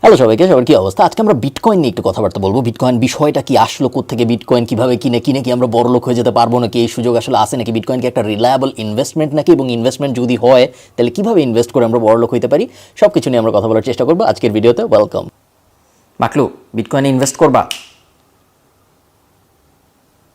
Hello সবাইকে, সবার কি অবস্থা? আজকে আমরা বিটকয়েন নিয়ে একটু কথাবার্তা বলবো। বিটকয়েন বিষয়টা কি, আসলো কোত্থেকে, বিটকয়েন কিভাবে কিনে কি আমরা বড়লোক হয়ে যেতে পারবো নাকি, এই সুযোগ আসলে আছে নাকি, বিটকয়েন কি একটা রিলায়েবল ইনভেস্টমেন্ট নাকি, এবং ইনভেস্টমেন্ট যদি হয় তাহলে কিভাবে ইনভেস্ট করে আমরা বড়লোক হইতে পারি, সব কিছু নিয়ে আমরা কথা বলার চেষ্টা করবো আজকের ভিডিওতে। ওয়েলকাম। মাকলু, বিটকয়েনে ইনভেস্ট করবা?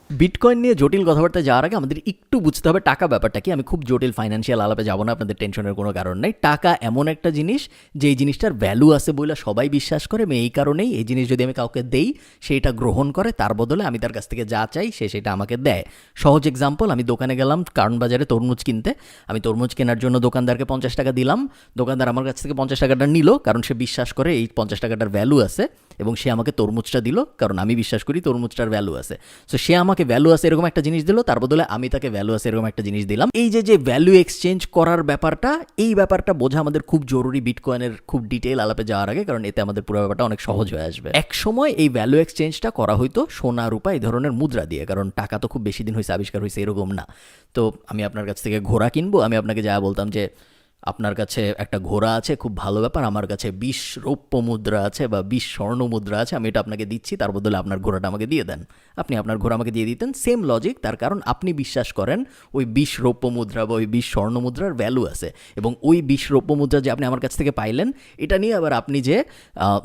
বিটকয়েন নিয়ে জটিল কথাবার্তা যাওয়ার আগে আমাদের একটু বুঝতে হবে টাকা ব্যাপারটা কি। আমি খুব জটিল ফাইন্যান্সিয়াল আলাপে যাবো না, আপনাদের টেনশনের কোনো কারণ নেই। টাকা এমন একটা জিনিস যে এই জিনিসটার ভ্যালু আছে বলে সবাই বিশ্বাস করে, এবং এই কারণেই এই জিনিস যদি আমি কাউকে দেই সেইটা গ্রহণ করে, তার বদলে আমি তার কাছ থেকে যা চাই সে সেটা আমাকে দেয়। সহজ এক্সাম্পল, আমি দোকানে গেলাম কারণ বাজারে তরমুজ কিনতে। আমি তরমুজ কেনার জন্য দোকানদারকে 50 টাকা দিলাম। দোকানদার আমার কাছ থেকে 50 টাকাটা নিল কারণ সে বিশ্বাস করে এই 50 টাকাটার ভ্যালু আছে, এবং সে আমাকে তরমুজটা দিল কারণ আমি বিশ্বাস করি তরমুজটার ভ্যালু আছে। সো সে আমাকে ভ্যালু আছে এরকম একটা জিনিস দিল, তার বদলে আমি তাকে ভ্যালু আছে এরকম একটা জিনিস দিলাম। এই যে ভ্যালু এক্সচেঞ্জ করার ব্যাপারটা, এই ব্যাপারটা বোঝা আমাদের খুব জরুরি বিটকয়েনের খুব ডিটেইল আলাপে যাওয়ার আগে, কারণ এতে আমাদের পুরো ব্যাপারটা অনেক সহজ হয়ে আসবে। এক সময় এই ভ্যালু এক্সচেঞ্জটা করা হইতো সোনা রূপা এই ধরনের মুদ্রা দিয়ে, কারণ টাকা তো খুব বেশি দিন হয়েছে আবিষ্কার হয়েছে এরকম না। তো আমি আপনার কাছ থেকে ঘোড়া কিনবো, আমি আপনাকে যা বলতাম যে আপনার কাছে একটা ঘোড়া আছে, খুব ভালো ব্যাপার, আমার কাছে 20 রৌপ্য মুদ্রা আছে বা 20 স্বর্ণ মুদ্রা আছে, আমি এটা আপনাকে দিচ্ছি, তার বদলে আপনার ঘোড়াটা আমাকে দিয়ে দেন। আপনি আপনার ঘোড়া আমাকে দিয়ে দিতেন। সেম লজিক, তার কারণ আপনি বিশ্বাস করেন ওই 20 রৌপ্য মুদ্রা বা ওই 20 স্বর্ণ মুদ্রার ভ্যালু আছে, এবং ওই 20 রৌপ্য মুদ্রা যে আপনি আমার কাছ থেকে পাইলেন, এটা নিয়ে আবার আপনি যে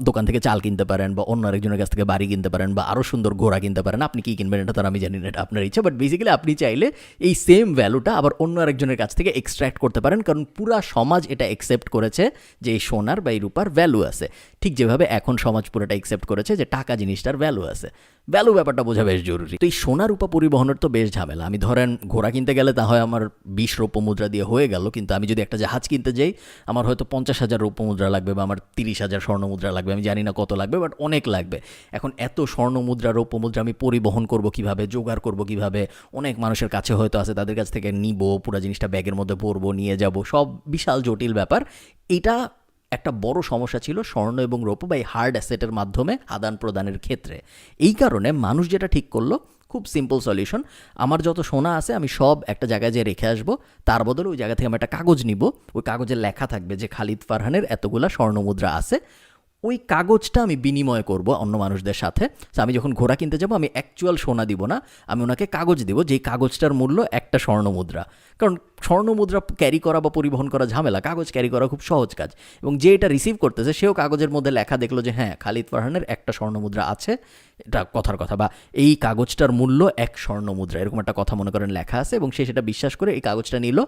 দোকান থেকে চাল কিনতে পারেন বা অন্য আরেকজনের কাছ থেকে বাড়ি কিনতে পারেন বা আরও সুন্দর ঘোড়া কিনতে পারেন। আপনি কি কিনবেন এটা তার আমি জানি না, এটা আপনার ইচ্ছা, বাট বেসিক্যালি আপনি চাইলে এই সেম ভ্যালুটা আবার অন্য আরেকজনের কাছ থেকে এক্সট্র্যাক্ট করতে পারেন, কারণ পুরা সমাজ এটা অ্যাকসেপ্ট করেছে যে এই সোনার বা এই রূপার ভ্যালু আছে। ঠিক যেভাবে এখন সমাজ পুরোটা অ্যাকসেপ্ট করেছে যে টাকা জিনিসটার ভ্যালু আছে। ভ্যালু ব্যাপারটা বোঝা বেশ জরুরি। তো এই সোনা রূপা পরিবহনের তো বেশ ঝামেলা। আমি ধরেন ঘোড়া কিনতে গেলে তা হয় আমার 20 রৌপ্য মুদ্রা দিয়ে হয়ে গেল, কিন্তু আমি যদি একটা জাহাজ কিনতে যাই আমার হয়তো 50,000 রৌপ্য মুদ্রা লাগবে বা আমার 30,000 স্বর্ণ মুদ্রা লাগবে, আমি জানি না কত লাগবে, বাট অনেক লাগবে। এখন এত স্বর্ণ মুদ্রা রৌপ্য মুদ্রা আমি পরিবহন করব কিভাবে, জোগাড় করব কিভাবে? অনেক মানুষের কাছে হয়তো আছে, তাদের কাছ থেকে নিব, পুরো জিনিসটা ব্যাগের মধ্যে ভরবো, নিয়ে যাব, সব বিশাল জটিল ব্যাপার। এটা একটা বড় সমস্যা ছিল স্বর্ণ এবং রৌপ্য বা এই হার্ড অ্যাসেটের মাধ্যমে আদান প্রদানের ক্ষেত্রে। এই কারণে মানুষ যেটা ঠিক করলো, খুব সিম্পল সলিউশন, আমার যত সোনা আছে আমি সব একটা জায়গায় যেয়ে রেখে আসবো, তার বদলে ওই জায়গা থেকে আমি একটা কাগজ নিব, ওই কাগজে লেখা থাকবে যে খালিদ ফারহানের এতগুলা স্বর্ণ মুদ্রা আছে। ওই কাগজটা আমি বিনিময় করব অন্য মানুষদের সাথে। তো আমি যখন ঘোড়া কিনতে যাব আমি অ্যাকচুয়াল সোনা দিব না, আমি ওনাকে কাগজ দিব, যেই কাগজটার মূল্য একটা স্বর্ণ মুদ্রা। কারণ স্বর্ণ মুদ্রা ক্যারি করা বা পরিবহন করা ঝামেলা, কাগজ ক্যারি করা খুব সহজ কাজ। এবং যে এটা রিসিভ করতেছে সেও কাগজের মধ্যে লেখা দেখলো যে হ্যাঁ খালিদ ফারহানের একটা স্বর্ণ মুদ্রা আছে, এটা কথার কথা, বা এই কাগজটার মূল্য 1 স্বর্ণ মুদ্রা, এরকম একটা কথা মনে করেন লেখা আছে, এবং সে সেটা বিশ্বাস করে এই কাগজটা নিল,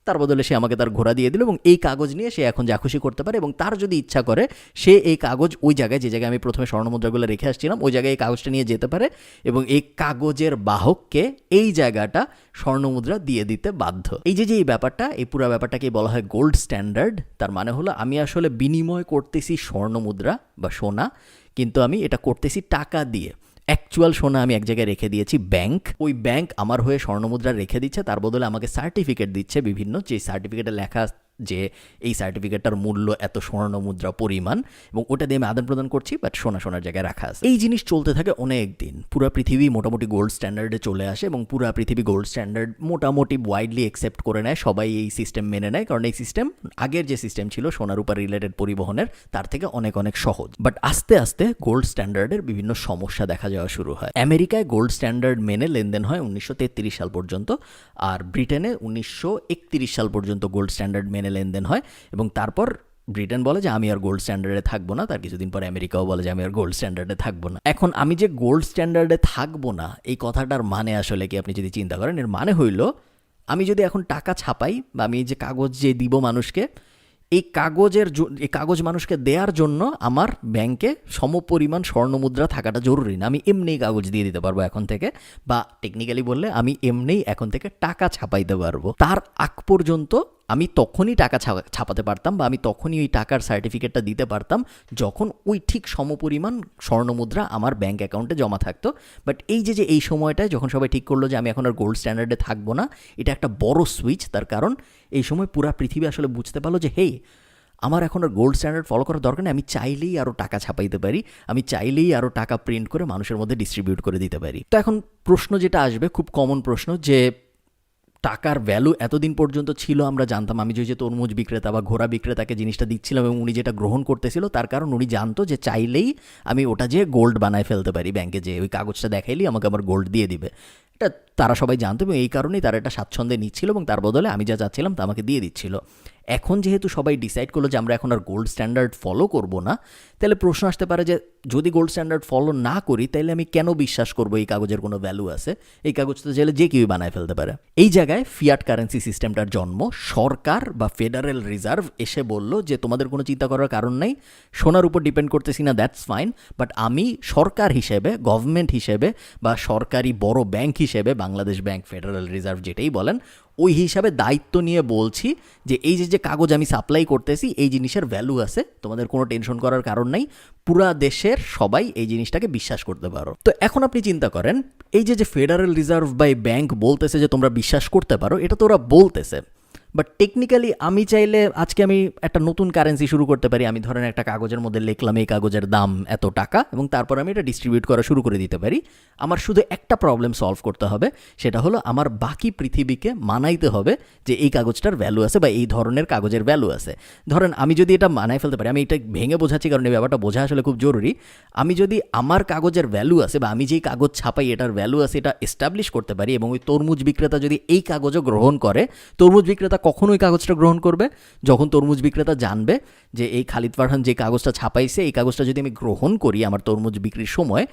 তার বদলে সে আমাকে তার ঘোড়া দিয়ে দিল, এবং এই কাগজ নিয়ে সে এখন যা খুশি করতে পারে। এবং তার যদি ইচ্ছা করে সে এই কাগজ ওই জায়গায়, যে জায়গায় আমি প্রথমে স্বর্ণমুদ্রাগুলো রেখে আসছিলাম, ওই জায়গায় এই কাগজটা নিয়ে যেতে পারে, এবং এই কাগজের বাহককে এই জায়গাটা স্বর্ণমুদ্রা দিয়ে দিতে বাধ্য। এই যে এই ব্যাপারটা, এই পুরো ব্যাপারটাকে বলা হয় গোল্ড স্ট্যান্ডার্ড। তার মানে হলো আমি আসলে বিনিময় করতেছি স্বর্ণমুদ্রা বা সোনা, কিন্তু আমি এটা করতেছি টাকা দিয়ে। অ্যাকচুয়াল সোনা আমি এক জায়গায় রেখে দিয়েছি ব্যাংক, ওই ব্যাংক আমার হয়ে স্বর্ণমুদ্রা রেখে দিচ্ছে, তার বদলে আমাকে সার্টিফিকেট দিচ্ছে বিভিন্ন, যে সার্টিফিকেটে লেখা যে এই সার্টিফিকেটটার মূল্য এত স্বর্ণ মুদ্রা পরিমাণ, এবং ওটা দিয়ে আমি আদান প্রদান করছি, বাট সোনার জায়গায় রাখা আছে। এই জিনিস চলতে থাকে অনেক দিন, পুরো পৃথিবী মোটামুটি গোল্ড স্ট্যান্ডার্ডে চলে আসে, এবং পুরো পৃথিবী গোল্ড স্ট্যান্ডার্ড মোটামুটি ওয়াইডলি অ্যাকসেপ্ট করে নেয়, সবাই এই সিস্টেম মেনে নেয়, কারণ এই সিস্টেম আগের যে সিস্টেম ছিল সোনার উপর রিলেটেড পরিবহনের, তার থেকে অনেক অনেক সহজ। বাট আস্তে আস্তে গোল্ড স্ট্যান্ডার্ডের বিভিন্ন সমস্যা দেখা যাওয়া শুরু হয়। আমেরিকায় গোল্ড স্ট্যান্ডার্ড মেনে লেনদেন হয় 1933 সাল পর্যন্ত, আর ব্রিটেনে 1931 সাল পর্যন্ত গোল্ড স্ট্যান্ডার্ড মেনে লেনদেন হয়, এবং তারপর ব্রিটেন বলে যে আমি আর গোল্ড স্ট্যান্ডার্ডে থাকবো না, তার কিছুদিন পরে আমেরিকাও বলে যে আমি আর গোল্ড স্ট্যান্ডার্ডে থাকবো না। এখন আমি যে গোল্ড স্ট্যান্ডার্ডে থাকবো না, এই কথাটার মানে আসলে কি আপনি যদি চিন্তা করেন, এর মানে হইল আমি যদি এখন টাকা ছাপাই বা আমি এই যে কাগজ যে দিব মানুষকে, এই কাগজ মানুষকে দেওয়ার জন্য আমার ব্যাংকে সমপরিমাণ স্বর্ণমুদ্রা থাকাটা জরুরি না। আমি এমনিই কাগজ দিয়ে দিতে পারবো এখন থেকে, বা টেকনিক্যালি বললে আমি এমনিই এখন থেকে টাকা ছাপাইতে পারবো। তার আগ পর্যন্ত আমি তখনই টাকা ছাপাতে পারতাম, বা আমি তখনই ওই টাকার সার্টিফিকেটটা দিতে পারতাম যখন ওই ঠিক সমপরিমাণ স্বর্ণমুদ্রা আমার ব্যাঙ্ক অ্যাকাউন্টে জমা থাকতো। বাট এই যে এই সময়টায় যখন সবাই ঠিক করলো যে আমি এখন আর গোল্ড স্ট্যান্ডার্ডে থাকবো না, এটা একটা বড় সুইচ। তার কারণ এই সময় পুরা পৃথিবী আসলে বুঝতে পারলো যে হেই, আমার এখন আর গোল্ড স্ট্যান্ডার্ড ফলো করার দরকার নেই, আমি চাইলেই আরও টাকা ছাপাইতে পারি, আমি চাইলেই আরও টাকা প্রিন্ট করে মানুষের মধ্যে ডিস্ট্রিবিউট করে দিতে পারি। তো এখন প্রশ্ন যেটা আসবে, খুব কমন প্রশ্ন, যে টাকার ভ্যালু এতদিন পর্যন্ত ছিল আমরা জানতাম। আমি যে তরমুজ বিক্রেতা বা ঘোড়া বিক্রেতাকে জিনিসটা দিচ্ছিলাম এবং উনি যেটা গ্রহণ করতেছিল তার কারণ উনি জানতো যে চাইলেই আমি ওটা যে গোল্ড বানায় ফেলতে পারি, ব্যাংকে যে ওই কাগজটা দেখাইলেই আমাকে আমার গোল্ড দিয়ে দিবে। এটা তারা সবাই জানতো এবং এই কারণেই তারা এটা স্বাচ্ছন্দ্যে নিচ্ছিল এবং তার বদলে আমি যা চাচ্ছিলাম তা আমাকে দিয়ে দিচ্ছিল। এখন যেহেতু সবাই ডিসাইড করলো যে আমরা এখন আর গোল্ড স্ট্যান্ডার্ড ফলো করব না, তাহলে প্রশ্ন আসতে পারে যে যদি গোল্ড স্ট্যান্ডার্ড ফলো না করি তাহলে আমি কেন বিশ্বাস করবো এই কাগজের কোনো ভ্যালু আছে? এই কাগজটা চাইলে যে কেউই বানায় ফেলতে পারে। এই জায়গায় ফিয়াট কারেন্সি সিস্টেমটার জন্ম। সরকার বা ফেডারেল রিজার্ভ এসে বলল যে তোমাদের কোনো চিন্তা করার কারণ নাই, সোনার উপর ডিপেন্ড করতেছি না, দ্যাটস ফাইন, বাট আমি সরকার হিসেবে, গভর্নমেন্ট হিসেবে বা সরকারি বড় ব্যাংক হিসেবে, বাংলাদেশ ব্যাংক, ফেডারেল রিজার্ভ যেটাই বলেন, ওই হিসাবে দায়িত্ব নিয়ে বলছি যে এই যে কাগজ আমি সাপ্লাই করতেছি এই জিনিসের ভ্যালু আছে, তোমাদের কোনো টেনশন করার কারণ নাই, পুরা দেশের সবাই এই জিনিসটাকে বিশ্বাস করতে পারো। তো এখন আপনি চিন্তা করেন এই যে ফেডারেল রিজার্ভ বাই ব্যাংক বলতেছে যে তোমরা বিশ্বাস করতে পারো, এটা তো ওরা বলতেছে, বাট টেকনিক্যালি আমি চাইলে আজকে আমি একটা নতুন কারেন্সি শুরু করতে পারি। আমি ধরেন একটা কাগজের মধ্যে লিখলাম এই কাগজের দাম এত টাকা এবং তারপর আমি এটা ডিস্ট্রিবিউট করা শুরু করে দিতে পারি। আমার শুধু একটা প্রবলেম সলভ করতে হবে, সেটা হলো আমার বাকি পৃথিবীকে মানাইতে হবে যে এই কাগজটার ভ্যালু আছে বা এই ধরনের কাগজের ভ্যালু আছে। ধরেন আমি যদি এটা মানাই ফেলতে পারি, আমি এটা ভেঙে বোঝাচ্ছি কারণ এই ব্যাপারটা বোঝা আসলে খুব জরুরি। আমি যদি আমার কাগজের ভ্যালু আছে বা আমি যেই কাগজ ছাপাই এটার ভ্যালু আছে এটা এস্টাবলিশ করতে পারি এবং ওই তরমুজ বিক্রেতা যদি এই কাগজও গ্রহণ করে, তরমুজ বিক্রেতা কখন ওই কাগজটা গ্রহণ করবে? যখন তরমুজ বিক্রেতা জানবে যে এই খালিদ ফারহান যে কাগজটা ছাপাইছে এই কাগজটা যদি আমি গ্রহণ করি আমার তরমুজ বিক্রির সময়,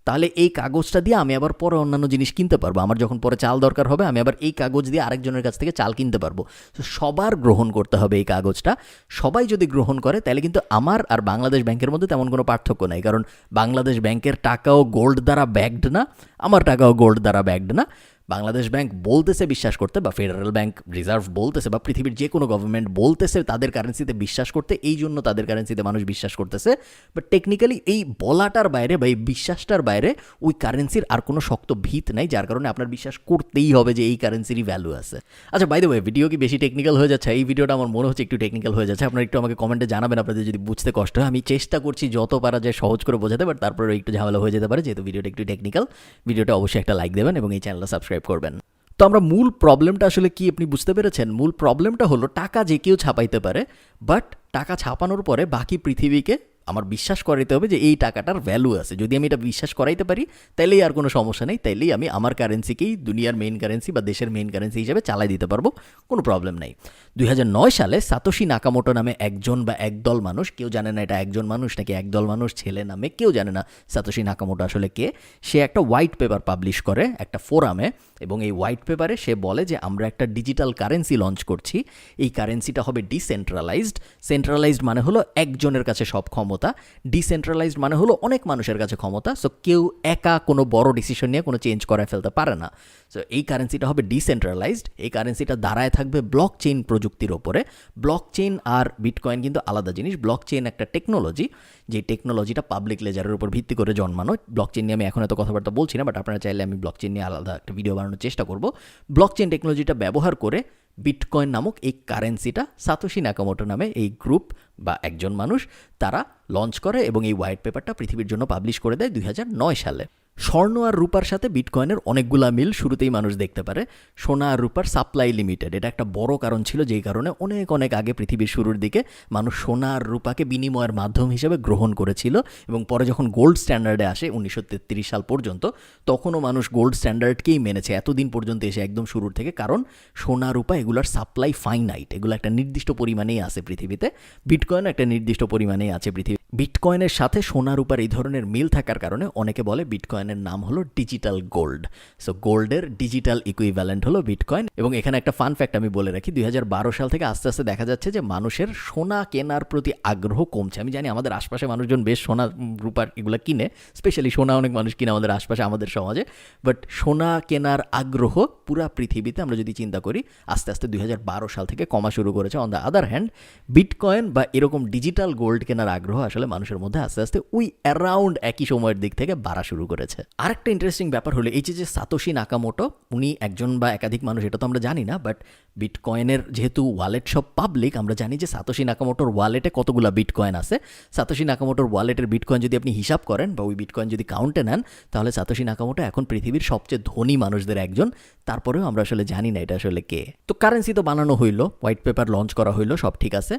তাহলে এই কাগজটা দিয়ে আমি আবার পরে অন্যান্য জিনিস কিনতে পারবো। আমার যখন পরে চাল দরকার হবে আমি আবার এই কাগজ দিয়ে আরেকজনের কাছ থেকে চাল কিনতে পারবো। তো সবার গ্রহণ করতে হবে এই কাগজটা। সবাই যদি গ্রহণ করে তাহলে কিন্তু আমার আর বাংলাদেশ ব্যাংকের মধ্যে তেমন কোনো পার্থক্য নাই, কারণ বাংলাদেশ ব্যাংকের টাকাও গোল্ড দ্বারা ব্যাগড না, আমার টাকাও গোল্ড দ্বারা ব্যাগড না। বাংলাদেশ ব্যাংক বলতেছে বিশ্বাস করতে, বা ফেডারেল ব্যাংক রিজার্ভ বলতেছে, বা পৃথিবীর যে কোনো গভর্নমেন্ট বলতেছে তাদের কারেন্সিতে বিশ্বাস করতে, এই জন্য তাদের কারেন্সিতে মানুষ বিশ্বাস করতেছে। বাট টেকনিক্যালি এই বলাটার বাইরে বা এই বিশ্বাসটার বাইরে ওই কারেন্সির আর কোনো শক্ত ভিত নাই, যার কারণে আপনার বিশ্বাস করতেই হবে যে এই কারেন্সিরই ভ্যালু আছে। আচ্ছা, বাই দ্য ওয়ে, ভিডিও কি বেশি টেকনিক্যাল হয়ে যাচ্ছে? এই ভিডিওটা আমার মনে হচ্ছে একটু টেকনিক্যাল হয়ে যাচ্ছে। আপনারা একটু আমাকে কমেন্টে জানাবেন আপনাদের যদি বুঝতে কষ্ট হয়। আমি চেষ্টা করছি যত পারা যায় সহজ করে বোঝাতে, বাট তারপরে একটু ঝামেলা হয়ে যেতে পারে যেহেতু ভিডিওটা একটু টেকনিক্যাল। ভিডিওটা অবশ্যই একটা লাইক দেবেন এবং এই চ্যানেলটা সাবস্ক্রাইব করবেন। তো আমরা মূল প্রবলেমটা আসলে কি আপনি বুঝতে পেরেছেন? মূল প্রবলেমটা হলো টাকা যে কেউ ছাপাইতে পারে, বাট টাকা ছাপানোর পরে বাকি পৃথিবীকে আমার বিশ্বাস করাইতে হবে যে এই টাকাটার ভ্যালু আছে। যদি আমি এটা বিশ্বাস করাইতে পারি তাইলেই আর কোনো সমস্যা নেই, তাইলেই আমি আমার কারেন্সিকেই দুনিয়ার মেইন কারেন্সি বা দেশের মেইন কারেন্সি হিসেবে চালাই দিতে পারবো, কোনো প্রবলেম নাই। 2009 সালে সাতোশি নাকামোটো নামে একজন বা একদল মানুষ, কেউ জানে না এটা একজন মানুষ নাকি একদল মানুষ, ছেলে নামে কেউ জানে না সাতোশি নাকামোটো আসলে কে, সে একটা হোয়াইট পেপার পাবলিশ করে একটা ফোরামে এবং এই হোয়াইট পেপারে সে বলে যে আমরা একটা ডিজিটাল কারেন্সি লঞ্চ করছি। এই কারেন্সিটা হবে ডিসেন্ট্রালাইজড। সেন্ট্রালাইজড মানে হলো একজনের কাছে সব ক্ষমতা, ডিসেন্ট্রালাইজড মানে হলো অনেক মানুষের কাছে ক্ষমতা। সো কেউ একা কোনো বড় ডিসিশন নিয়ে কোনো চেঞ্জ করে ফেলতে পারে না। সো এই কারেন্সিটা হবে ডিসেন্ট্রালাইজড। এই কারেন্সিটা দাঁড়ায় থাকবে ব্লক চেইন প্রযুক্তির ওপরে। ব্লক চেইন আর বিটকয়েন কিন্তু আলাদা জিনিস। ব্লক চেইন একটা টেকনোলজি, যে টেকনোলজিটা পাবলিক লেজারের উপর ভিত্তি করে জন্মানো। ব্লক চেইন নিয়ে আমি এখন এত কথাবার্তা বলছি না, বাট আপনারা চাইলে আমি ব্লক চেইন নিয়ে আলাদা একটা ভিডিও বানানোর চেষ্টা করব। ব্লক চেইন টেকনোলজিটা ব্যবহার করে বিটকয়েন নামক এই কারেন্সিটা সাতোশি নাকামোটো নামে এই গ্রুপ বা একজন মানুষ তারা লঞ্চ করে এবং এই হোয়াইট পেপারটা পৃথিবীর জন্য পাবলিশ করে দেয় 2009 সালে। স্বর্ণ আর রূপার সাথে বিটকয়েনের অনেকগুলা মিল শুরুতেই মানুষ দেখতে পারে। সোনা আর রূপার সাপ্লাই লিমিটেড, এটা একটা বড় কারণ ছিল যেই কারণে অনেক অনেক আগে পৃথিবীর শুরুর দিকে মানুষ সোনা আর রূপাকে বিনিময়ের মাধ্যম হিসেবে গ্রহণ করেছিল এবং পরে যখন গোল্ড স্ট্যান্ডার্ডে আসে 1933 সাল পর্যন্ত, তখনও মানুষ গোল্ড স্ট্যান্ডার্ডকেই মেনেছে এতদিন পর্যন্ত এসে একদম শুরুর থেকে, কারণ সোনা রূপা এগুলার সাপ্লাই ফাইনাইট, এগুলো একটা নির্দিষ্ট পরিমাণেই আছে পৃথিবীতে। বিটকয়েন একটা নির্দিষ্ট পরিমাণেই আছে পৃথিবী। বিটকয়েনের সাথে সোনা রূপার এই ধরনের মিল থাকার কারণে অনেকে বলে বিটকয়েনের নাম হলো ডিজিটাল গোল্ড। সো গোল্ডের ডিজিটাল ইকুইভ্যালেন্ট হলো বিটকয়েন। এবং এখানে একটা ফান ফ্যাক্ট আমি বলে রাখি, 2012 সাল থেকে আস্তে আস্তে দেখা যাচ্ছে যে মানুষের সোনা কেনার প্রতি আগ্রহ কমছে। আমি জানি আমাদের আশপাশে মানুষজন বেশ সোনা রূপার এগুলো কিনে, স্পেশালি সোনা অনেক মানুষ কিনে আমাদের আশপাশে আমাদের সমাজে, বাট সোনা কেনার আগ্রহ পুরা পৃথিবীতে আমরা যদি চিন্তা করি আস্তে আস্তে 2012 সাল থেকে কমা শুরু করেছে। On the other hand bitcoin বা এরকম ডিজিটাল গোল্ড কেনার আগ্রহ আসলে মানুষের মধ্যে আস্তে আস্তে ওই অ্যারাউন্ড একই সময়ের দিক থেকে বাড়া শুরু করেছে। চলেছে। আরেকটা ইন্টারেস্টিং ব্যাপার হলো এই যে সাতোশি নাকামোটো, উনি একজন বা একাধিক মানুষ এটা তো আমরা জানি না, বাট বিটকয়েনের যেহেতু ওয়ালেট সব পাবলিক, আমরা জানি যে সাতোশি নাকামোটোর ওয়ালেটে কতগুলো বিটকয়েন আছে। সাতোশি নাকামোটোর ওয়ালেটের বিটকয়েন যদি আপনি হিসাব করেন বা ওই বিটকয়েন যদি কাউন্টে নেন, তাহলে সাতোশি নাকামোটো এখন পৃথিবীর সবচেয়ে ধনী মানুষদের একজন। তারপরেও আমরা আসলে জানি না এটা আসলে কে। তো কারেন্সি তো বানানো হইলো, হোয়াইট পেপার লঞ্চ করা হইলো, সব ঠিক আছে।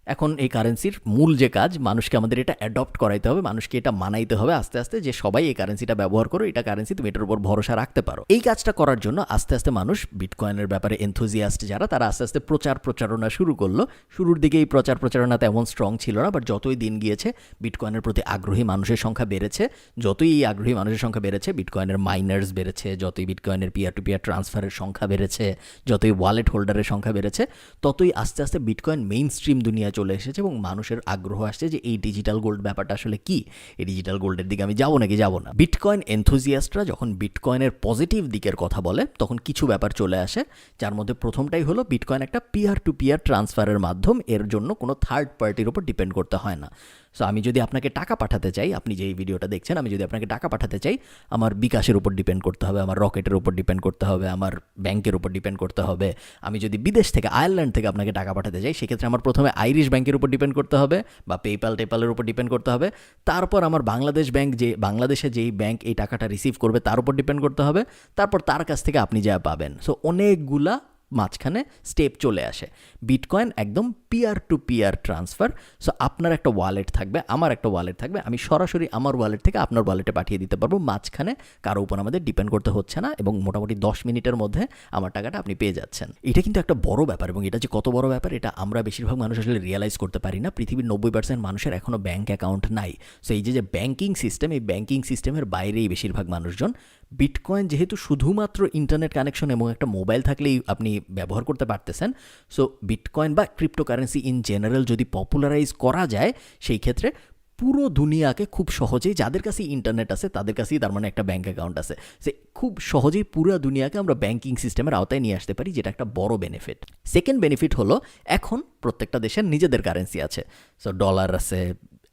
এখন এই কারেন্সির মূল যে কাজ, মানুষকে আমাদের এটা অ্যাডপ্ট করাইতে হবে, মানুষকে এটা মানাইতে হবে আস্তে আস্তে, যে সবাই এই কারেন্সিটা ব্যবহার করো, এটা কারেন্সি, তুমি এটার উপর ভরসা রাখতে পারো। এই কাজটা করার জন্য আস্তে আস্তে মানুষ বিটকয়েনের ব্যাপারে এনথুজিয়াস্ট যারা, তারা আস্তে আস্তে প্রচারণা শুরু করলো। শুরুর দিকে এই প্রচারণা তেমন স্ট্রং ছিল না, বাট যতই দিন গিয়েছে বিটকয়েনের প্রতি আগ্রহী মানুষের সংখ্যা বেড়েছে। যতই এই আগ্রহী মানুষের সংখ্যা বেড়েছে, বিটকয়েনের মাইনার্স বেড়েছে, যতই বিটকয়েনের পিয়ার টু পিয়ার ট্রান্সফারের সংখ্যা বেড়েছে, যতই ওয়ালেট হোল্ডারের সংখ্যা বেড়েছে, ততই আস্তে আস্তে বিটকয়েন মেইন স্ট্রিম দুনিয়া চলে এসেছে এবং মানুষের আগ্রহ আসছে যে এই ডিজিটাল গোল্ড ব্যাপারটা আসলে কি, এই ডিজিটাল গোল্ডের দিকে আমি যাবো নাকি যাবো না। বিটকয়েন এনথুজিয়াস্টরা যখন বিটকয়েনের পজিটিভ দিকের কথা বলে, তখন কিছু ব্যাপার চলে আসে, যার মধ্যে প্রথমটাই হলো বিটকয়েন একটা পিয়ার টু পিয়ার ট্রান্সফারের মাধ্যম, এর জন্য কোনো থার্ড পার্টির উপর ডিপেন্ড করতে হয় না। সো আমি যদি আপনাকে টাকা পাঠাতে চাই, আপনি যে এই ভিডিওটা দেখছেন, আমি যদি আপনাকে টাকা পাঠাতে চাই, আমার বিকাশের উপর ডিপেন্ড করতে হবে, আমার রকেটের উপর ডিপেন্ড করতে হবে, আমার ব্যাংকের উপর ডিপেন্ড করতে হবে। আমি যদি বিদেশ থেকে, আয়ারল্যান্ড থেকে আপনাকে টাকা পাঠাতে চাই, সেক্ষেত্রে আমার প্রথমে আইরিশ ব্যাংকের উপর ডিপেন্ড করতে হবে বা পেপ্যালের উপর ডিপেন্ড করতে হবে। তারপর আমার বাংলাদেশ ব্যাংক, যে বাংলাদেশে যেই ব্যাংক এই টাকাটা রিসিভ করবে তার উপর ডিপেন্ড করতে হবে। তারপর তার কাছ থেকে আপনি যা পাবেন। সো অনেকগুলা মাঝখানে স্টেপ চলে আসে। বিটকয়েন একদম peer to peer transfer. So আপনার একটা ওয়ালেট থাকবে, আমার একটা ওয়ালেট থাকবে, আমি সরাসরি আমার ওয়ালেট থেকে আপনার ওয়ালেটে পাঠিয়ে দিতে পারবো। মাঝখানে কারো উপর আমাদের ডিপেন্ড করতে হচ্ছে না এবং মোটামুটি 10 মিনিটের মধ্যে আমার টাকাটা আপনি পেয়ে যাচ্ছেন। এটা কিন্তু একটা বড় ব্যাপার এবং এটা যে কত বড় ব্যাপার এটা আমরা বেশিরভাগ মানুষ আসলে রিয়েলাইজ করতে পারি না। পৃথিবীর 90% মানুষের এখনও ব্যাঙ্ক অ্যাকাউন্ট নাই। সো এই যে ব্যাঙ্কিং সিস্টেম, এই ব্যাঙ্কিং সিস্টেমের বাইরেই বেশিরভাগ মানুষজন। বিটকয়েন যেহেতু শুধুমাত্র ইন্টারনেট কানেকশন এবং একটা মোবাইল থাকলেই আপনি ব্যবহার করতে পারতেছেন, সো বিটকয়েন বা ক্রিপ্টোকারেন্সি ইন জেনারেল যদি পপুলারাইজ করা যায়, সেই ক্ষেত্রে পুরো দুনিয়াকে খুব সহজেই, যাদের কাছে ইন্টারনেট আছে তাদের কাছেই তার মানে একটা ব্যাঙ্ক অ্যাকাউন্ট আছে, সে খুব সহজেই পুরো দুনিয়াকে আমরা ব্যাঙ্কিং সিস্টেমের আওতায় নিয়ে আসতে পারি, যেটা একটা বড় বেনিফিট। সেকেন্ড বেনিফিট হলো এখন প্রত্যেকটা দেশের নিজেদের কারেন্সি আছে। সো ডলার আছে,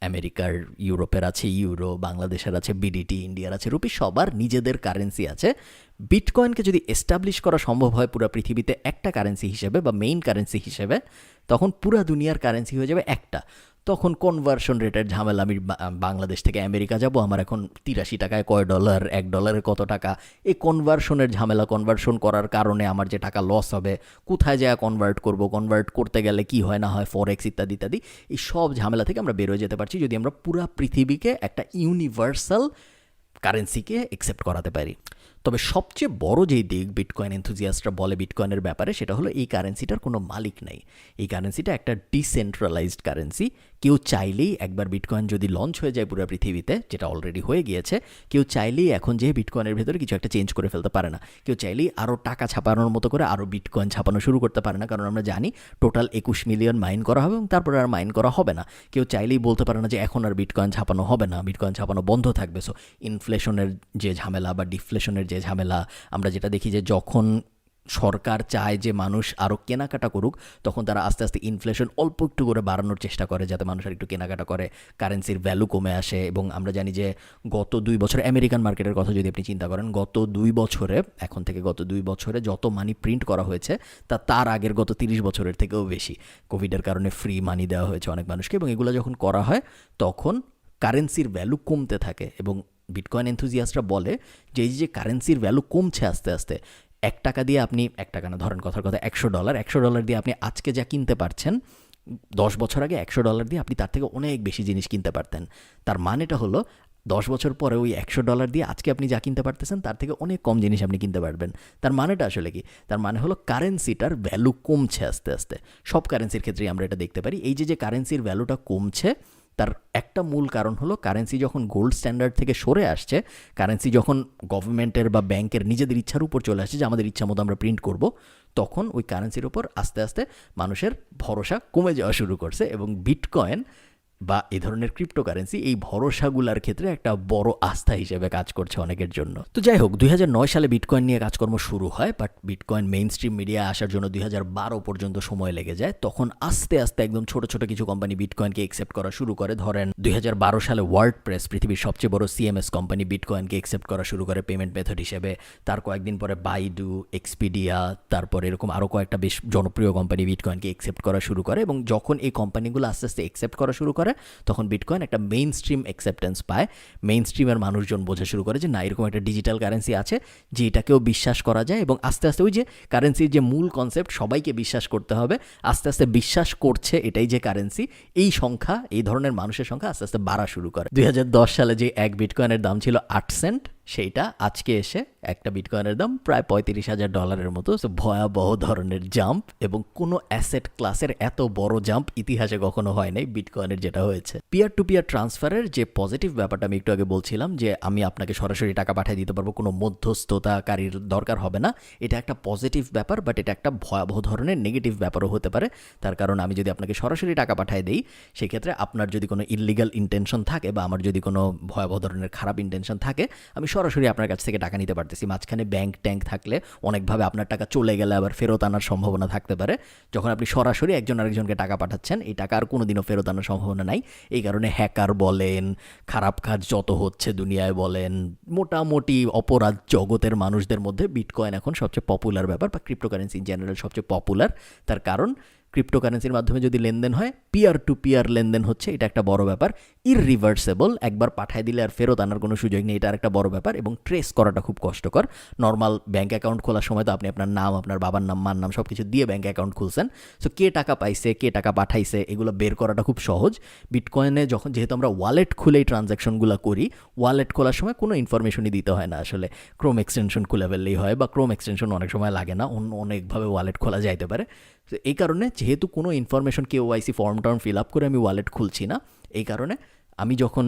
আমেরিকার, ইউরোপের আছে ইউরো, বাংলাদেশের আছে বিডিটি, ইন্ডিয়ার আছে রুপি, সবার নিজেদের কারেন্সি আছে। বিটকয়েনকে যদি এস্টাবলিশ করা সম্ভব হয় পুরো পৃথিবীতে একটা কারেন্সি হিসেবে বা মেইন কারেন্সি হিসেবে, তখন পুরো দুনিয়ার কারেন্সি হয়ে যাবে একটা। তখন কনভার্সন রেটের ঝামেলা, আমি বাংলাদেশ থেকে আমেরিকা যাব, আমার এখন 83 টাকায় কয় ডলার, $1 কত টাকা, এই কনভার্সনের ঝামেলা, কনভার্সন করার কারণে আমার যে টাকা লস হবে, কোথায় যায় কনভার্ট করব, কনভার্ট করতে গেলে কি হয় না হয়, ফরেক্স ইত্যাদি ইত্যাদি, এই সব ঝামেলা থেকে আমরা বেরোয় যেতে পারছি যদি আমরা পুরো পৃথিবীকে একটা ইউনিভার্সাল কারেন্সিকে অ্যাকসেপ্ট করাতে পারি। তবে সবচেয়ে বড় যেই দিক বিটকয়েন এনথুজিয়াস্টরা বলে বিটকয়েনের ব্যাপারে, সেটা হলো এই কারেন্সিটার কোনো মালিক নাই। এই কারেন্সিটা একটা ডিসেন্ট্রালাইজড কারেন্সি। কেউ চাইলেই একবার বিটকয়েন যদি লঞ্চ হয়ে যায় পুরো পৃথিবীতে, যেটা অলরেডি হয়ে গিয়েছে, কেউ চাইলেই এখন যে বিটকয়েনের ভেতরে কিছু একটা চেঞ্জ করে ফেলতে পারে না। কেউ চাইলেই আরও টাকা ছাপানোর মতো করে আরও বিটকয়েন ছাপানো শুরু করতে পারে না, কারণ আমরা জানি টোটাল 21 মিলিয়ন মাইন করা হবে এবং তারপরে আর মাইন করা হবে না। কেউ চাইলেই বলতে পারে না যে এখন আর বিটকয়েন ছাপানো হবে না, বিটকয়েন ছাপানো বন্ধ থাকবে। সো ইনফ্লেশনের যে ঝামেলা বা ডিফ্লেশনের যে ঝামেলা, আমরা যেটা দেখি যে যখন সরকার চায় যে মানুষ আরও কেনাকাটা করুক, তখন তারা আস্তে আস্তে ইনফ্লেশন অল্প একটু করে বাড়ানোর চেষ্টা করে যাতে মানুষ আর একটু কেনাকাটা করে, কারেন্সির ভ্যালু কমে আসে। এবং আমরা জানি যে গত 2 বছর আমেরিকান মার্কেটের কথা যদি আপনি চিন্তা করেন, গত 2 বছরে, এখন থেকে গত 2 বছরে যত মানি প্রিন্ট করা হয়েছে তা তার আগের গত 30 বছরের থেকেও বেশি। কোভিডের কারণে ফ্রি মানি দেওয়া হয়েছে অনেক মানুষকে, এবং এগুলো যখন করা হয় তখন কারেন্সির ভ্যালু কমতে থাকে। এবং বিটকয়েন এনথুজিয়াস্টরা বলে যে এই যে কারেন্সির ভ্যালু কমছে আস্তে আস্তে, 1 টাকা দিয়ে আপনি, 1 টাকা না, ধরেন কথার কথা $100 দিয়ে আপনি আজকে যা কিনতে পারছেন, 10 বছর আগে $100 দিয়ে আপনি তার থেকে অনেক বেশি জিনিস কিনতে পারতেন। তার মানেটা হলো 10 বছর পরে ওই $100 দিয়ে আজকে আপনি যা কিনতে পারতেছেন তার থেকে অনেক কম জিনিস আপনি কিনতে পারবেন। তার মানেটা আসলে কি? তার মানে হলো কারেন্সিটার ভ্যালু কমছে আস্তে আস্তে। সব কারেন্সির ক্ষেত্রেই আমরা এটা দেখতে পারি। এই যে কারেন্সির ভ্যালুটা কমছে, তার একটা মূল কারণ হলো কারেন্সি যখন গোল্ড স্ট্যান্ডার্ড থেকে সরে আসছে, কারেন্সি যখন গভর্নমেন্টের বা ব্যাংকের নিজেদের ইচ্ছার উপর চলে আসছে যে আমাদের ইচ্ছা মতো আমরা প্রিন্ট করব, তখন ওই কারেন্সির উপর আস্তে আস্তে মানুষের ভরসা কমে যাওয়া শুরু করছে। এবং বিটকয়েন বা এ ধরনের ক্রিপ্টোকারেন্সি এই ভরসাগুলার ক্ষেত্রে একটা বড় আস্থা হিসেবে কাজ করছে অনেকের জন্য। তো যাই হোক, 2009 সালে বিটকয়েন নিয়ে কাজকর্ম শুরু হয়, বাট বিটকয়েন মেইন স্ট্রিম মিডিয়ায় আসার জন্য 2012 পর্যন্ত সময় লেগে যায়। তখন আস্তে আস্তে একদম ছোট ছোট কিছু কোম্পানি বিটকয়েনকে একসেপ্ট করা শুরু করে। ধরেন 2012 সালে ওয়ার্ড প্রেস, পৃথিবীর সবচেয়ে বড় সিএমএস কোম্পানি, বিটকয়েনকে একসেপ্ট করা শুরু করে পেমেন্ট মেথড হিসেবে। তার কয়েকদিন পরে বাইডু, এক্সপিডিয়া, তারপর এরকম আরও কয়েকটা বেশ জনপ্রিয় কোম্পানি বিটকয়েনকে একসেপ্ট করা শুরু করে। এবং যখন এই কোম্পানিগুলো আস্তে আস্তে একসেপ্ট করা শুরু করে, তখন বিটকয়েন একটা মেইন স্ট্রিম অ্যাকসেপ্টেন্স পায়। মেইন স্ট্রিমের মানুষজন বোঝা শুরু করে যে না, এরকম একটা ডিজিটাল কারেন্সি আছে যে এটাকেও বিশ্বাস করা যায়। এবং আস্তে আস্তে ওই যে কারেন্সির যে মূল কনসেপ্ট, সবাইকে বিশ্বাস করতে হবে, আস্তে আস্তে বিশ্বাস করছে এটাই যে কারেন্সি, এই সংখ্যা, এই ধরনের মানুষের সংখ্যা আস্তে আস্তে বাড়া শুরু করে। 2010 সালে যে এক বিটকয়েনের দাম ছিল 8 সেন্ট, সেইটা আজকে এসে একটা বিটকয়েনের দাম প্রায় $35,000 মতো। ভয়াবহ ধরনের জাম্প, এবং কোনো অ্যাসেট ক্লাসের এত বড় জাম্প ইতিহাসে কখনো হয় নাই বিটকয়েনের যেটা হয়েছে। পিয়ার টু পিয়ার ট্রান্সফারের যে পজিটিভ ব্যাপারটা আমি একটু আগে বলছিলাম, যে আমি আপনাকে সরাসরি টাকা পাঠিয়ে দিতে পারবো, কোনো মধ্যস্থতাকারীর দরকার হবে না, এটা একটা পজিটিভ ব্যাপার। বাট এটা একটা ভয়াবহ ধরনের নেগেটিভ ব্যাপারও হতে পারে। তার কারণ আমি যদি আপনাকে সরাসরি টাকা পাঠিয়ে দিই, সেক্ষেত্রে আপনার যদি কোনো ইললিগাল ইন্টেনশন থাকে বা আমার যদি কোনো ভয়াবহ ধরনের খারাপ ইন্টেনশন থাকে, আমি সরাসরি আপনার কাছ থেকে টাকা নিতে পারতেছি। মাঝখানে ব্যাংক ট্যাঙ্ক থাকলে অনেকভাবে আপনার টাকা চলে গেলে আবার ফেরত আনার সম্ভাবনা থাকতে পারে। যখন আপনি সরাসরি একজন আরেকজনকে টাকা পাঠাচ্ছেন, এই টাকা আর কোনোদিনও ফেরত আনার সম্ভাবনা নাই। এই কারণে হ্যাকার বলেন, খারাপ কাজ যত হচ্ছে দুনিয়ায় বলেন, মোটামুটি অপরাধ জগতের মানুষদের মধ্যে বিটকয়েন এখন সবচেয়ে পপুলার ব্যাপার, বা ক্রিপ্টোকারেন্সি ইন জেনারেল সবচেয়ে পপুলার। তার কারণ ক্রিপ্টোকারেন্সির মাধ্যমে যদি লেনদেন হয়, পিয়ার টু পিয়ার লেনদেন হচ্ছে, এটা একটা বড় ব্যাপার। ইররিভার্সেবল, একবার পাঠিয়ে দিলে আর ফেরত আনার কোনো সুযোগ নেই, এটা একটা বড় ব্যাপার। এবং ট্রেস করাটা খুব কষ্টকর। নর্মাল ব্যাঙ্ক অ্যাকাউন্ট খোলার সময় তো আপনি আপনার নাম, আপনার বাবার নাম, মার নাম সব কিছু দিয়ে ব্যাঙ্ক অ্যাকাউন্ট খুলছেন। সো কে টাকা পাইছে, কে টাকা পাঠাইছে, এগুলো বের করাটা খুব সহজ। বিটকয়েনে যখন, যেহেতু আমরা ওয়ালেট খুলেই ট্রানজ্যাকশনগুলো করি, ওয়ালেট খোলার সময় কোনো ইনফরমেশনই দিতে হয় না আসলে। ক্রোম এক্সটেনশন খুলে ফেললেই হয়, বা ক্রোম এক্সটেনশন অনেক সময় লাগে না, অন্য অনেকভাবে ওয়ালেট খোলা যাইতে পারে। তো এই কারণে যেহেতু কোনো ইনফরমেশন কেওয়াইসি ফর্ম টর্ম ফিল আপ করে আমি ওয়ালেট খুলছি না, এই কারণে আমি যখন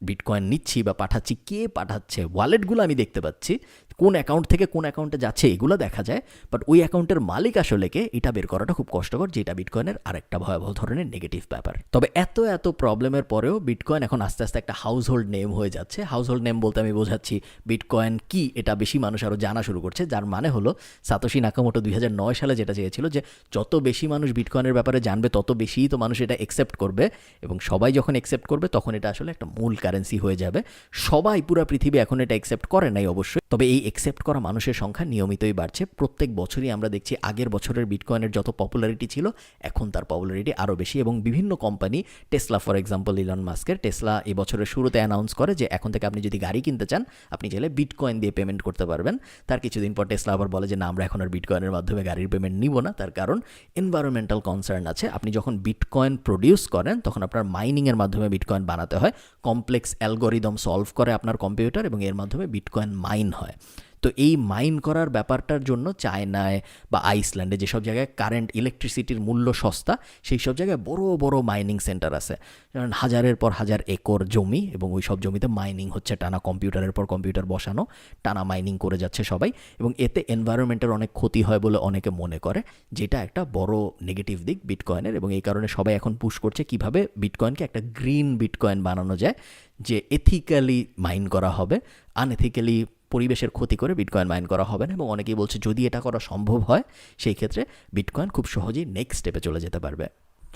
বিটকয়েন নিচ্ছি বা পাঠাচ্ছি, কে পাঠাচ্ছে, ওয়ালেটগুলো আমি দেখতে পাচ্ছি, কোন অ্যাকাউন্ট থেকে কোন অ্যাকাউন্টে যাচ্ছে এগুলো দেখা যায়। বাট ওই অ্যাকাউন্টের মালিক আসলে কে, এটা বের করাটা খুব কষ্টকর, যেটা বিটকয়েনের আরেকটা ভয়াবহ ধরনের নেগেটিভ ব্যাপার। তবে এত প্রবলেমের পরেও বিটকয়েন এখন আস্তে আস্তে একটা হাউসহোল্ড নেম হয়ে যাচ্ছে। হাউসহোল্ড নেম বলতে আমি বোঝাচ্ছি, বিটকয়েন কি এটা বেশি মানুষ আরও জানা শুরু করছে। যার মানে হলো, সাতোশি নাকামোটো 2009 সালে যেটা চেয়েছিল, যে যত বেশি মানুষ বিটকয়েনের ব্যাপারে জানবে, তত বেশিই তো মানুষ এটা একসেপ্ট করবে, এবং সবাই যখন একসেপ্ট করবে তখন এটা আসলে একটা মূল কারেন্সি হয়ে যাবে। সবাই, পুরো পৃথিবী এখন এটা একসেপ্ট করে নাই অবশ্যই, তবে এই একসেপ্ট করা মানুষের সংখ্যা নিয়মিতই বাড়ছে। প্রত্যেক বছরই আমরা দেখছি আগের বছরের বিটকয়েনের যত পপুলারিটি ছিল, এখন তার পপুলারিটি আরও বেশি। এবং বিভিন্ন company, Tesla for example, Elon মাস্কের টেসলা এই বছরের শুরুতে অ্যানাউন্স করে যে এখন থেকে আপনি যদি গাড়ি কিনতে চান, আপনি চাইলে বিটকয়েন দিয়ে পেমেন্ট করতে পারবেন। তার কিছুদিন পর টেসলা আবার বলে যে না, আমরা এখন আর বিটকয়েনের মাধ্যমে গাড়ির পেমেন্ট নিব না। তার কারণ এনভায়রনমেন্টাল কনসার্ন আছে। আপনি যখন বিটকয়েন প্রডিউস করেন, তখন আপনার মাইনিংয়ের মাধ্যমে বিটকয়েন বানাতে হয়, কমপ্লেক্স অ্যালগোরিদম সলভ করে আপনার কম্পিউটার, এবং এর মাধ্যমে বিটকয়েন মাইন হয়। তো এই মাইন করার ব্যাপারটার জন্য চায়নায় বা আইসল্যান্ডে যেসব জায়গায় কারেন্ট ইলেকট্রিসিটির মূল্য সস্তা, সেই সব জায়গায় বড় বড় মাইনিং সেন্টার আছে, যেমন হাজারের পর হাজার একর জমি, এবং ওই সব জমিতে মাইনিং হচ্ছে, টানা কম্পিউটারের পর কম্পিউটার বসানো, টানা মাইনিং করে যাচ্ছে সবাই। এবং এতে এনভায়রনমেন্টের অনেক ক্ষতি হয় বলে অনেকে মনে করে, যেটা একটা বড় নেগেটিভ দিক বিটকয়েনের। এবং এই কারণে সবাই এখন পুশ করছে কিভাবে বিটকয়েনকে একটা গ্রিন বিটকয়েন বানানো যায়, যে এথিক্যালি মাইন করা হবে, আনএথিক্যালি পরিবেশের ক্ষতি করে বিটকয়েন মাইন করা হবে না। এবং অনেকেই বলছে যদি এটা করা সম্ভব হয়, সেই ক্ষেত্রে বিটকয়েন খুব সহজেই নেক্সট স্টেপে চলে যেতে পারবে।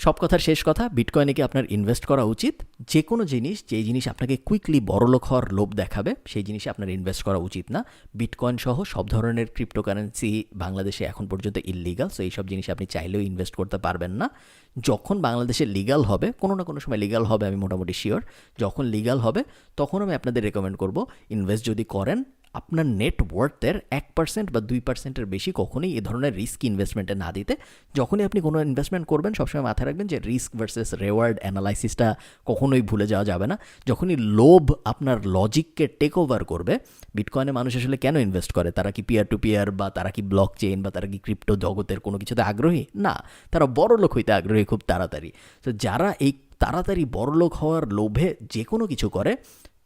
সব কথার শেষ কথা, বিটকয়েনে কি আপনার ইনভেস্ট করা উচিত? যে কোনো জিনিস, যেই জিনিস আপনাকে কুইকলি বড়লোক হওয়ার লোভ দেখাবে, সেই জিনিসে আপনার ইনভেস্ট করা উচিত না। বিটকয়েন সহ সব ধরনের ক্রিপ্টোকারেন্সি বাংলাদেশে এখন পর্যন্ত ইললিগাল, সো এইসব জিনিসে আপনি চাইলেও ইনভেস্ট করতে পারবেন না। যখন বাংলাদেশে লিগাল হবে, কোনো না কোনো সময় লিগাল হবে, আমি মোটামুটি শিওর, যখন লিগাল হবে তখন আমি আপনাদের রেকমেন্ড করব, ইনভেস্ট যদি করেন, আপনার নেটওয়ার্থের 1% বা 2%-এর বেশি কখনোই এ ধরনের রিস্ক ইনভেস্টমেন্টে না দিতে। যখনই আপনি কোনো ইনভেস্টমেন্ট করবেন, সবসময় মাথায় রাখবেন যে রিস্ক ভার্সেস রেওয়ার্ড অ্যানালাইসিসটা কখনোই ভুলে যাওয়া যাবে না। যখনই লোভ আপনার লজিককে টেক ওভার করবে, বিটকয়েনে মানুষ আসলে কেন ইনভেস্ট করে? তারা কি পিয়ার টু পিয়ার, বা তারা কি ব্লক চেইন, বা তারা কি ক্রিপ্টো জগতের কোনো কিছুতে আগ্রহী? না, তারা বড় লোক হইতে আগ্রহী খুব তাড়াতাড়ি। তো যারা এই তাড়াতাড়ি বড়লোক হওয়ার লোভে যে কোনো কিছু করে,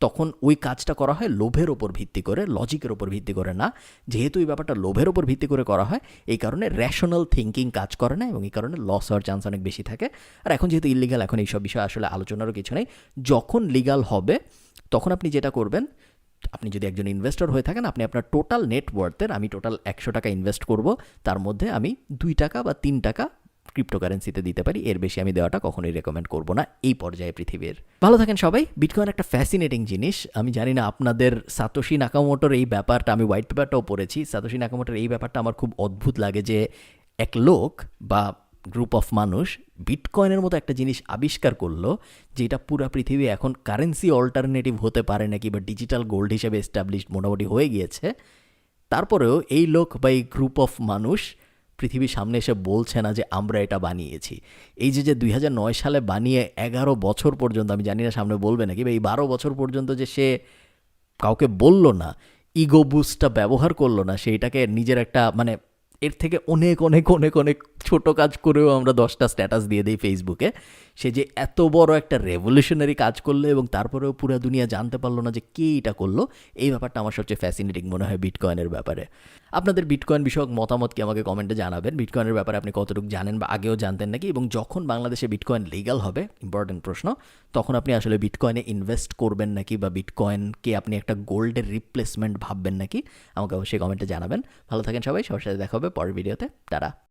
তখন ওই কাজটা করা হয় লোভের ওপর ভিত্তি করে, লজিকের ওপর ভিত্তি করে না। যেহেতু এই ব্যাপারটা লোভের ওপর ভিত্তি করে করা হয়, এই কারণে র্যাশনাল থিঙ্কিং কাজ করে না এবং এই কারণে লস হওয়ার চান্স অনেক বেশি থাকে। আর এখন যেহেতু ইলিগাল, এখন এইসব বিষয়ে আসলে আলোচনারও কিছু নেই। যখন লিগাল হবে তখন আপনি যেটা করবেন, আপনি যদি একজন ইনভেস্টর হয়ে থাকেন, আপনি আপনার টোটাল নেটওয়ার্থের, আমি টোটাল 100 টাকা ইনভেস্ট করব, তার মধ্যে আমি 2 টাকা বা 3 টাকা ক্রিপ্টোকারেন্সিতে দিতে পারি। এর বেশি আমি দেওয়াটা কখনোই রেকমেন্ড করব না এই পর্যায়ে পৃথিবীর। ভালো থাকেন সবাই। বিটকয়েন একটা ফ্যাসিনেটিং জিনিস। আমি জানি না আপনাদের সাতোশি নাকামোটোর এই ব্যাপারটা, আমি হোয়াইট পেপারটাও পড়েছি, সাতোশি নাকামোটোর এই ব্যাপারটা আমার খুব অদ্ভুত লাগে যে এক লোক বা গ্রুপ অফ মানুষ বিটকয়েনের মতো একটা জিনিস আবিষ্কার করলো, যেটা পুরা পৃথিবী এখন কারেন্সি অল্টারনেটিভ হতে পারে নাকি বা ডিজিটাল গোল্ড হিসেবে এস্টাবলিশড মোটামুটি হয়ে গিয়েছে। তারপরেও এই লোক বা এই গ্রুপ অফ মানুষ পৃথিবীর সামনে এসে বলছে না যে আমরা এটা বানিয়েছি। এই যে 2009 সালে বানিয়ে 11 বছর পর্যন্ত, আমি জানি না সামনে বলবে নাকি, বা এই 12 বছর পর্যন্ত যে সে কাউকে বলল না, ইগো বুস্টটা ব্যবহার করলো না, সেইটাকে নিজের একটা মানে এর থেকে অনেক অনেক অনেক অনেক ছোট কাজ করেও আমরা 10টা স্ট্যাটাস দিয়ে দিই ফেসবুকে। সে যে এত বড় একটা রেভলিউশনারি কাজ করলো এবং তারপরেও পুরো দুনিয়া জানতে পারলো না যে কে এটা করলো, এই ব্যাপারটা আমার সবচেয়ে ফ্যাসিনেটিং মনে হয় বিটকয়েনের ব্যাপারে। আপনাদের বিটকয়েন বিষয়ক মতামত কি আমাকে কমেন্টে জানাবেন। বিটকয়েনের ব্যাপারে আপনি কতটুকু জানেন বা আগেও জানতেন নাকি, এবং যখন বাংলাদেশে বিটকয়েন লিগ্যাল হবে, ইম্পর্টেন্ট প্রশ্ন, তখন আপনি আসলে বিটকয়েনে ইনভেস্ট করবেন নাকি বা বিটকয়েনকে আপনি একটা গোল্ডের রিপ্লেসমেন্ট ভাববেন নাকি, আমাকে অবশ্যই কমেন্টে জানাবেন। ভালো থাকেন সবাই, সবার সাথে দেখা হবে পরের ভিডিওতে। টাটা।